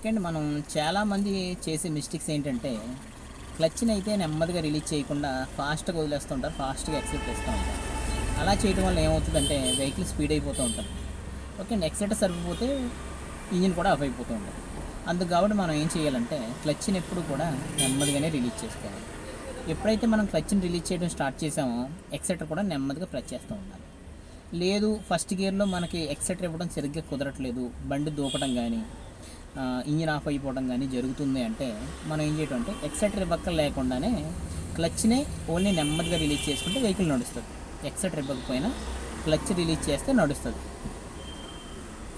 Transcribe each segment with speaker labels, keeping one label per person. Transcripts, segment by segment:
Speaker 1: Okay అండి. మనం చాలామంది చేసే మిస్టేక్స్ ఏంటంటే క్లచ్ని అయితే నెమ్మదిగా రిలీజ్ చేయకుండా ఫాస్ట్గా వదిలేస్తుంటారు, ఫాస్ట్గా ఎక్సెప్ట్ చేస్తూ ఉంటారు. అలా చేయడం వల్ల ఏమవుతుందంటే వెహికల్ స్పీడ్ అయిపోతూ ఉంటుంది. ఓకే అండి. ఎక్సెటర్ సరిపోతే ఇంజిన్ కూడా ఆఫ్ అయిపోతూ ఉంటుంది. అందుకు కాబట్టి మనం ఏం చేయాలంటే క్లచ్ని ఎప్పుడు కూడా నెమ్మదిగానే రిలీజ్ చేసుకోవాలి. ఎప్పుడైతే మనం క్లచ్ని రిలీజ్ చేయడం స్టార్ట్ చేసామో ఎక్సెటర్ కూడా నెమ్మదిగా ప్రెస్ చేస్తూ ఉండాలి. లేదు ఫస్ట్ గేర్లో మనకి ఎక్సెటర్ ఇవ్వడం సరిగ్గా కుదరట్లేదు, బండి దూకడం కానీ ఇంజిన్ ఆఫ్ అయిపోవడం కానీ జరుగుతుంది అంటే మనం ఏం చేయటం అంటే ఎక్సెటర్ ఇవ్వక లేకుండానే క్లచ్నే ఓన్లీ నెమ్మదిగా రిలీజ్ చేసుకుంటే వెహికల్ నడుస్తుంది. ఎక్సెటర్ ఇవ్వకపోయినా క్లచ్ రిలీజ్ చేస్తే నడుస్తుంది.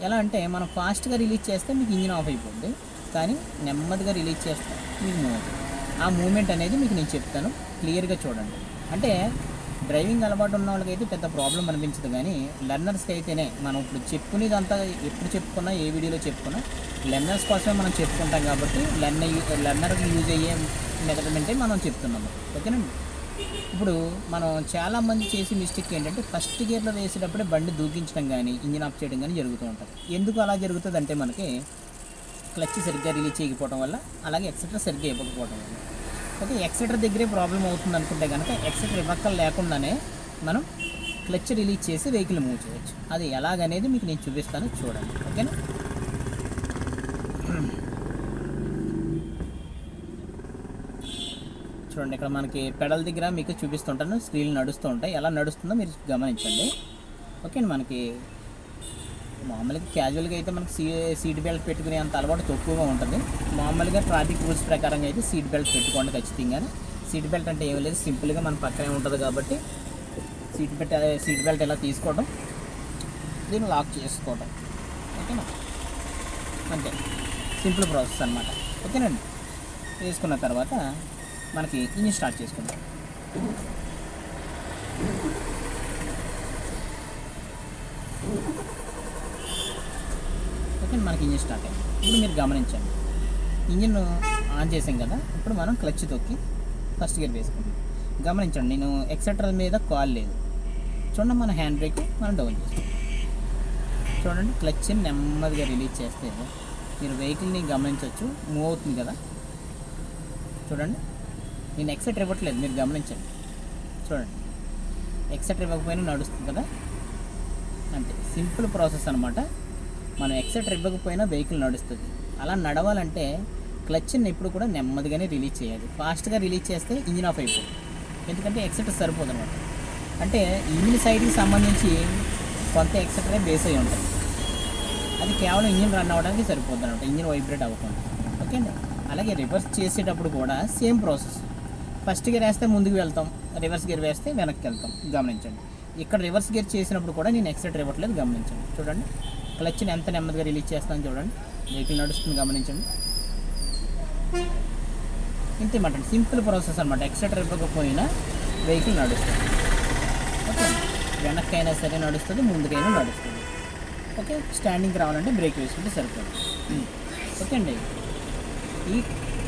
Speaker 1: ఎలా అంటే మనం ఫాస్ట్గా రిలీజ్ చేస్తే మీకు ఇంజిన్ ఆఫ్ అయిపోతుంది, కానీ నెమ్మదిగా రిలీజ్ చేస్తే మీకు మూవ్ అవుతుంది. ఆ మూమెంట్ అనేది మీకు నేను చెప్తాను, క్లియర్గా చూడండి. అంటే డ్రైవింగ్ అలవాటు ఉన్న వాళ్ళకైతే పెద్ద ప్రాబ్లం అనిపించదు, కానీ లెర్నర్స్కి అయితేనే మనం ఇప్పుడు చెప్పుకునేదంతా ఎప్పుడు చెప్పుకున్నా ఏ వీడియోలో చెప్పుకున్నా లెర్నర్స్ కోసమే మనం చెప్పుకుంటాం కాబట్టి లెర్నర్కి యూజ్ అయ్యే మెథడ్మెంటే మనం చెప్తున్నాము. ఓకేనండి. ఇప్పుడు మనం చాలామంది చేసే మిస్టేక్ ఏంటంటే ఫస్ట్ గేర్లో వేసేటప్పుడే బండి దూకించడం కానీ ఇంజిన్ ఆఫ్ చేయడం కానీ జరుగుతూ ఉంటుంది. ఎందుకు అలా జరుగుతుంది అంటే మనకి క్లచ్ సరిగ్గా రిలీజ్ చేయకపోవడం వల్ల, అలాగే ఎక్సెటర్ సరిగ్గా ఇవ్వకపోవడం వల్ల. ఓకే, ఎక్సెటర్ దగ్గరే ప్రాబ్లం అవుతుంది అనుకుంటే కనుక ఎక్సెటర్ ఇవ్వక్కలు లేకుండానే మనం క్లచ్ రిలీజ్ చేసి వెహికల్ మూవ్ చేయొచ్చు. అది ఎలాగనేది మీకు నేను చూపిస్తాను, చూడండి. ఓకేనా. చూడండి, ఇక్కడ మనకి పెడల్ దగ్గర మీకు చూపిస్తుంటాను, స్క్రీన్లు నడుస్తూ ఉంటాయి. ఎలా నడుస్తుందో మీరు గమనించండి. ఓకే అండి. మనకి మామూలుగా క్యాజువల్గా అయితే మనకి సీట్ బెల్ట్ పెట్టుకునే అంత అలవాటు తక్కువగా ఉంటుంది. మామూలుగా ట్రాఫిక్ రూల్స్ ప్రకారంగా అయితే సీట్ బెల్ట్ పెట్టుకోండి ఖచ్చితంగా. సీట్ బెల్ట్ అంటే ఏమీ లేదు, సింపుల్గా మన పక్కనే ఉంటుంది కాబట్టి సీట్ బెల్ట్ ఎలా తీసుకోవడం, దీన్ని లాక్ చేసుకోవడం. ఓకేనా, అంతే, సింపుల్ ప్రాసెస్ అనమాట. ఓకేనండి. వేసుకున్న తర్వాత మనకి ఇంజిన్ స్టార్ట్ చేసుకుంటాం. ఓకే, మనకి ఇంజిన్ స్టార్ట్ అయింది. ఇప్పుడు మీరు గమనించండి, ఇంజిన్ ఆన్ చేసాం కదా, ఇప్పుడు మనం క్లచ్ తొక్కి ఫస్ట్ గేర్ వేసుకుంటాం. గమనించండి, నేను ఎక్సెటర్ మీద కాల్ లేదు. చూడండి, మన హ్యాండ్ బ్రేక్ మనం డౌన్ చేస్తాం. చూడండి, క్లచ్ని నెమ్మదిగా రిలీజ్ చేస్తే మీరు వెహికల్ని గమనించవచ్చు, మూవ్ అవుతుంది కదా. చూడండి, నేను ఎక్సెటర్ ఇవ్వట్లేదు, మీరు గమనించండి. చూడండి, ఎక్సెటర్ ఇవ్వకపోయినా నడుస్తుంది కదా, అంతే, సింపుల్ ప్రాసెస్ అనమాట. మనం ఎక్సెటర్ ఇవ్వకపోయినా వెహికల్ నడుస్తుంది. అలా నడవాలంటే క్లచ్ని ఎప్పుడు కూడా నెమ్మదిగానే రిలీజ్ చేయాలి. ఫాస్ట్గా రిలీజ్ చేస్తే ఇంజిన్ ఆఫ్ అయిపోతుంది, ఎందుకంటే ఎక్సెటర్ సరిపోదు అనమాట. అంటే ఇంజిన్ సైడ్కి సంబంధించి కొంత ఎక్సెటరే బేస్ అయి ఉంటుంది, అది కేవలం ఇంజిన్ రన్ అవ్వడానికి సరిపోతుంది అనమాట, ఇంజిన్ వైబ్రేట్ అవ్వకుండా. ఓకే అండి. అలాగే రివర్స్ చేసేటప్పుడు కూడా సేమ్ ప్రాసెస్. ఫస్ట్ గేర్ వేస్తే ముందుకు వెళ్తాం, రివర్స్ గేర్ వేస్తే వెనక్కి వెళ్తాం. గమనించండి, ఇక్కడ రివర్స్ గేర్ చేసినప్పుడు కూడా నేను ఎక్సెటర్ ఇవ్వట్లేదు, గమనించండి. చూడండి, క్లచ్ని ఎంత నెమ్మదిగా రిలీజ్ చేస్తాను చూడండి, వెహికల్ నడుస్తుంది, గమనించండి. ఇంతేమాట, సింపుల్ ప్రాసెస్ అనమాట. ఎక్సెటర్ ఇవ్వకపోయినా వెహికల్ నడుస్తుంది. ఓకే, వెనక్కి అయినా సరే నడుస్తుంది, ముందుకైనా నడుస్తుంది. ఓకే, స్టాండింగ్కి రావాలంటే బ్రేక్ వేసుకుంటే సరిపోతుంది. ఓకే అండి.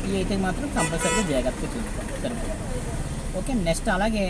Speaker 1: ఈ అయితే మాత్రం కంపల్సరీగా జాగ్రత్తగా చూసుకోండి, సరిపోతుంది. ఓకే, నెక్స్ట్ అలాగే